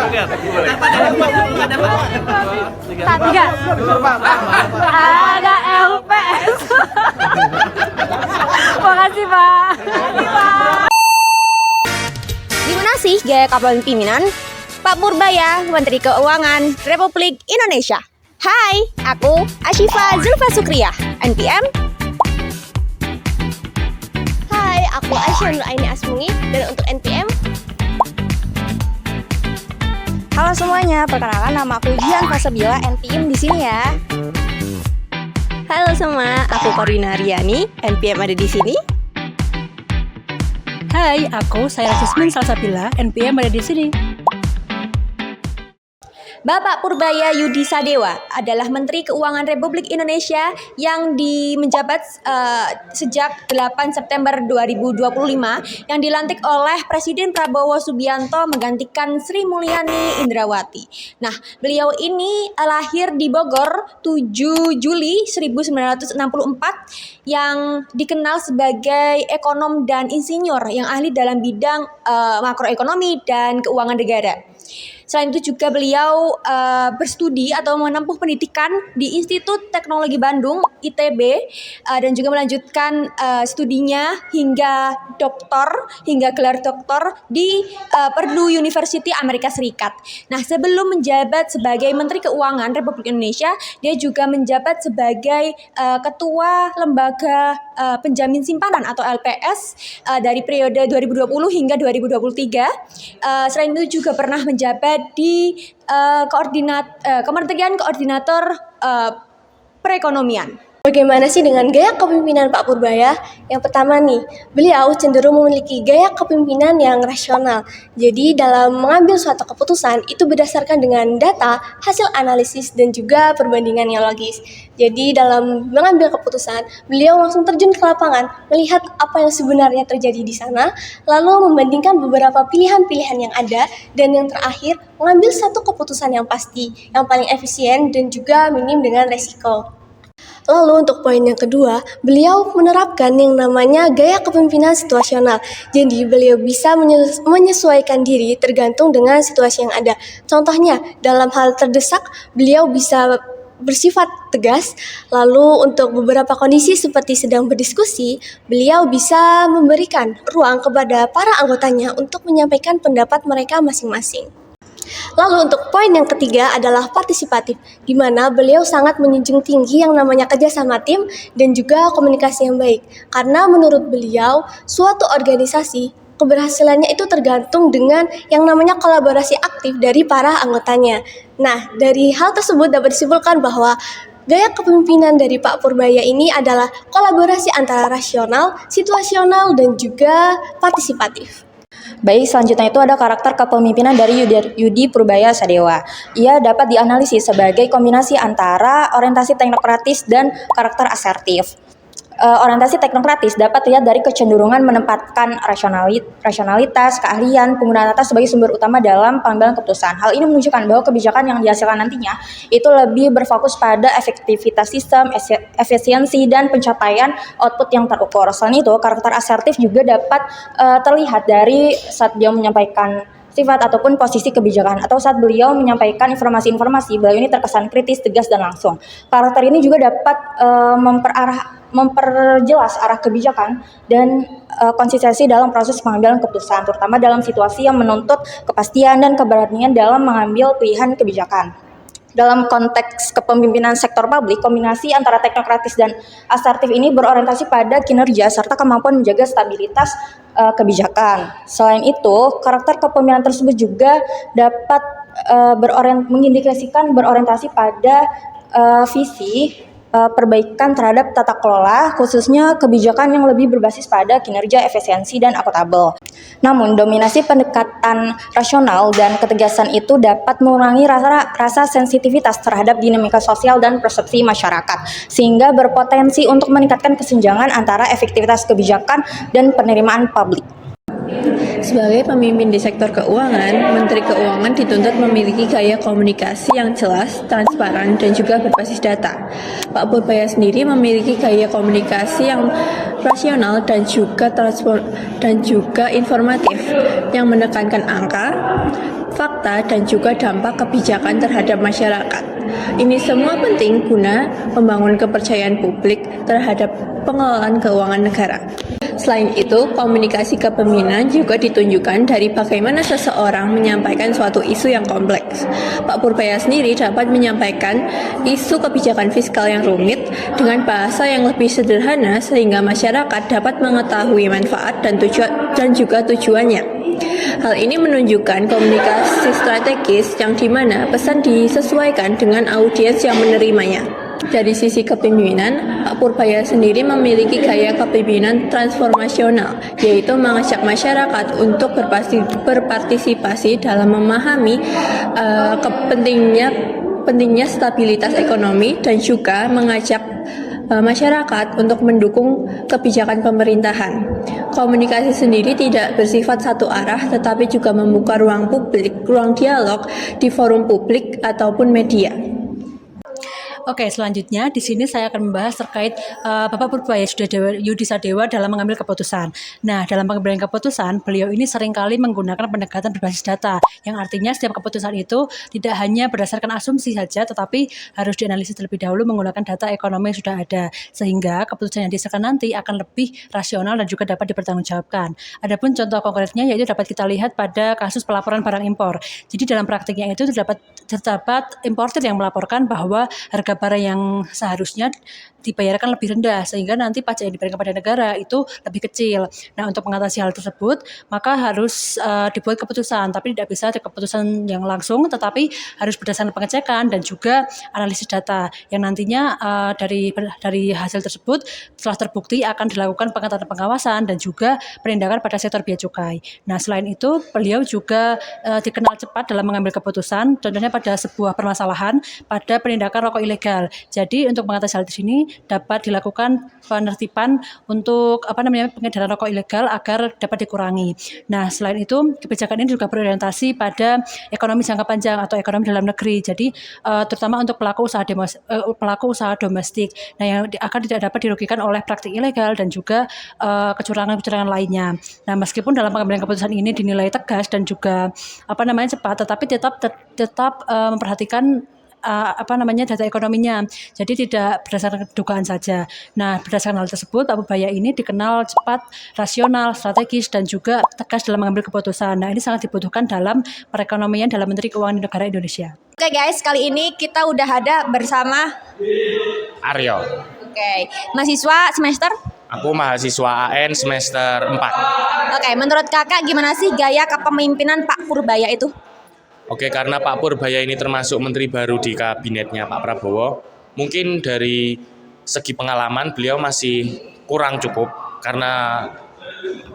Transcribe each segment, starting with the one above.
Tiga. Ada LPS. Makasih, Pak. Gimana sih gaya kepemimpinan Pak Purbaya, Menteri Keuangan Republik Indonesia? Hai, aku Ashifa Zulfa Sukriyah, NPM. Hai, aku Aisyah Nuraini Asmungi, dan untuk NPM. Halo semuanya, perkenalkan nama aku Jian Fasabila, NPM di sini ya. Halo semua, aku Korina Riani, NPM ada di sini. Hai, aku Saira Jasmine Salsabila, NPM ada di sini. Bapak Purbaya Yudi Sadewa adalah Menteri Keuangan Republik Indonesia yang menjabat sejak 8 September 2025 yang dilantik oleh Presiden Prabowo Subianto menggantikan Sri Mulyani Indrawati. Nah, beliau ini lahir di Bogor 7 Juli 1964 yang dikenal sebagai ekonom dan insinyur yang ahli dalam bidang makroekonomi dan keuangan negara. Selain itu juga beliau berstudi atau menempuh pendidikan di Institut Teknologi Bandung (ITB) dan juga melanjutkan studinya hingga gelar doktor di Purdue University Amerika Serikat. Nah, sebelum menjabat sebagai Menteri Keuangan Republik Indonesia, dia juga menjabat sebagai Ketua Lembaga Penjamin Simpanan atau LPS dari periode 2020 hingga 2023. Selain itu juga pernah menjabat di Kementerian Koordinator Perekonomian. Bagaimana sih dengan gaya kepemimpinan Pak Purbaya? Yang pertama nih, beliau cenderung memiliki gaya kepemimpinan yang rasional. Jadi dalam mengambil suatu keputusan itu berdasarkan dengan data, hasil analisis, dan juga perbandingan yang logis. Jadi dalam mengambil keputusan, beliau langsung terjun ke lapangan, melihat apa yang sebenarnya terjadi di sana, lalu membandingkan beberapa pilihan-pilihan yang ada, dan yang terakhir, mengambil satu keputusan yang pasti, yang paling efisien dan juga minim dengan resiko. Lalu untuk poin yang kedua, beliau menerapkan yang namanya gaya kepemimpinan situasional. Jadi beliau bisa menyesuaikan diri tergantung dengan situasi yang ada. Contohnya, dalam hal terdesak, beliau bisa bersifat tegas. Lalu untuk beberapa kondisi seperti sedang berdiskusi, beliau bisa memberikan ruang kepada para anggotanya untuk menyampaikan pendapat mereka masing-masing. Lalu untuk poin yang ketiga adalah partisipatif, di mana beliau sangat menjunjung tinggi yang namanya kerjasama tim dan juga komunikasi yang baik. Karena menurut beliau, suatu organisasi keberhasilannya itu tergantung dengan yang namanya kolaborasi aktif dari para anggotanya. Nah, dari hal tersebut dapat disimpulkan bahwa gaya kepemimpinan dari Pak Purbaya ini adalah kolaborasi antara rasional, situasional, dan juga partisipatif. Baik, selanjutnya itu ada karakter kepemimpinan dari Yudi Purbaya Sadewa. Ia dapat dianalisis sebagai kombinasi antara orientasi teknokratis dan karakter asertif. Orientasi teknokratis dapat dilihat dari kecenderungan menempatkan rasionalitas, keahlian, penggunaan data sebagai sumber utama dalam pengambilan keputusan. Hal ini menunjukkan bahwa kebijakan yang dihasilkan nantinya itu lebih berfokus pada efektivitas sistem, efisiensi, dan pencapaian output yang terukur. Selain itu, karakter asertif juga dapat terlihat dari saat dia menyampaikan sifat ataupun posisi kebijakan atau saat beliau menyampaikan informasi-informasi, beliau ini terkesan kritis, tegas, dan langsung. Karakter ini juga dapat memperjelas arah kebijakan dan konsistensi dalam proses pengambilan keputusan, terutama dalam situasi yang menuntut kepastian dan keberanian dalam mengambil pilihan kebijakan. Dalam konteks kepemimpinan sektor publik, kombinasi antara teknokratis dan asertif ini berorientasi pada kinerja serta kemampuan menjaga stabilitas kebijakan. Selain itu, karakter kepemimpinan tersebut juga dapat mengindikasikan berorientasi pada visi perbaikan terhadap tata kelola, khususnya kebijakan yang lebih berbasis pada kinerja, efisiensi, dan akuntabel. Namun, dominasi pendekatan rasional dan ketegasan itu dapat mengurangi rasa sensitivitas terhadap dinamika sosial dan persepsi masyarakat, sehingga berpotensi untuk meningkatkan kesenjangan antara efektivitas kebijakan dan penerimaan publik. Sebagai pemimpin di sektor keuangan, Menteri Keuangan dituntut memiliki gaya komunikasi yang jelas, transparan, dan juga berbasis data. Pak Purbaya sendiri memiliki gaya komunikasi yang rasional dan juga informatif, yang menekankan angka, fakta, dan juga dampak kebijakan terhadap masyarakat. Ini semua penting guna membangun kepercayaan publik terhadap pengelolaan keuangan negara. Selain itu, komunikasi kepemimpinan juga ditunjukkan dari bagaimana seseorang menyampaikan suatu isu yang kompleks. Pak Purbaya sendiri dapat menyampaikan isu kebijakan fiskal yang rumit dengan bahasa yang lebih sederhana sehingga masyarakat dapat mengetahui manfaat dan juga tujuannya. Hal ini menunjukkan komunikasi strategis yang dimana pesan disesuaikan dengan audiens yang menerimanya. Dari sisi kepemimpinan, Pak Purbaya sendiri memiliki gaya kepemimpinan transformasional, yaitu mengajak masyarakat untuk berpartisipasi dalam memahami pentingnya stabilitas ekonomi dan juga mengajak masyarakat untuk mendukung kebijakan pemerintahan. Komunikasi sendiri tidak bersifat satu arah, tetapi juga membuka ruang publik, ruang dialog di forum publik ataupun media. Oke, selanjutnya di sini saya akan membahas terkait Bapak Purbaya Yudi Sadewa dalam mengambil keputusan. Nah, dalam pengambilan keputusan, beliau ini seringkali menggunakan pendekatan berbasis data, yang artinya setiap keputusan itu tidak hanya berdasarkan asumsi saja, tetapi harus dianalisis terlebih dahulu menggunakan data ekonomi yang sudah ada, sehingga keputusan yang dihasilkan nanti akan lebih rasional dan juga dapat dipertanggungjawabkan. Adapun contoh konkretnya yaitu dapat kita lihat pada kasus pelaporan barang impor. Jadi dalam praktiknya itu terdapat importir yang melaporkan bahwa harga barang yang seharusnya dibayarkan lebih rendah, sehingga nanti pajak yang diberikan kepada negara itu lebih kecil. Nah, untuk mengatasi hal tersebut, maka harus dibuat keputusan, tapi tidak bisa keputusan yang langsung, tetapi harus berdasarkan pengecekan dan juga analisis data, yang nantinya dari hasil tersebut setelah terbukti akan dilakukan pengetatan pengawasan dan juga penindakan pada sektor bea cukai. Nah, selain itu, beliau juga dikenal cepat dalam mengambil keputusan, contohnya pada sebuah permasalahan pada penindakan rokok ilegal. Jadi, untuk mengatasi hal di sini dapat dilakukan penertiban untuk pengedaran rokok ilegal agar dapat dikurangi. Nah, selain itu kebijakan ini juga berorientasi pada ekonomi jangka panjang atau ekonomi dalam negeri. Jadi terutama untuk pelaku usaha domestik. Nah, yang akan tidak dapat dirugikan oleh praktik ilegal dan juga kecurangan-kecurangan lainnya. Nah, meskipun dalam pengambilan keputusan ini dinilai tegas dan juga cepat, tetapi tetap memperhatikan data ekonominya. Jadi tidak berdasarkan dugaan saja. Nah, berdasarkan hal tersebut, Pak Purbaya ini dikenal cepat, rasional, strategis, dan juga tegas dalam mengambil keputusan. Nah, ini sangat dibutuhkan dalam perekonomian dalam Menteri Keuangan Negara Indonesia. Oke guys, kali ini kita udah ada bersama Aryo. Oke, mahasiswa semester? Aku mahasiswa AN semester 4. Oke, menurut kakak gimana sih gaya kepemimpinan Pak Purbaya itu? Oke, karena Pak Purbaya ini termasuk menteri baru di kabinetnya Pak Prabowo, mungkin dari segi pengalaman beliau masih kurang cukup karena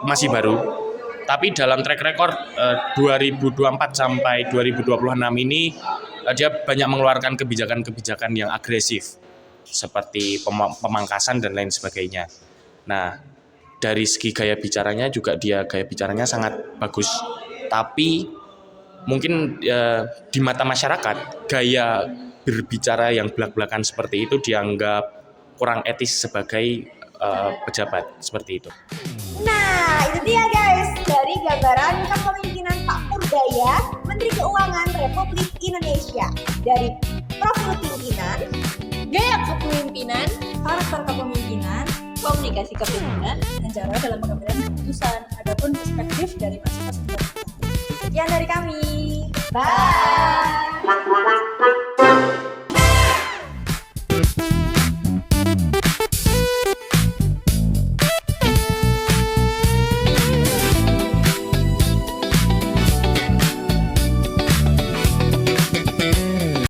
masih baru. Tapi dalam track record 2024 sampai 2026 ini dia banyak mengeluarkan kebijakan-kebijakan yang agresif seperti pemangkasan dan lain sebagainya. Nah, dari segi gaya bicaranya juga gaya bicaranya sangat bagus. Tapi mungkin di mata masyarakat gaya berbicara yang belak-belakan seperti itu dianggap kurang etis sebagai pejabat seperti itu. Nah, itu dia guys, dari gambaran kepemimpinan Pak Purbaya, Menteri Keuangan Republik Indonesia. Dari profil pimpinan, Gaya kepemimpinan, Karakter kepemimpinan, komunikasi kepemimpinan, dan cara dalam pengambilan keputusan. Adapun perspektif dari masing-masing. sekian dari kami. Bye!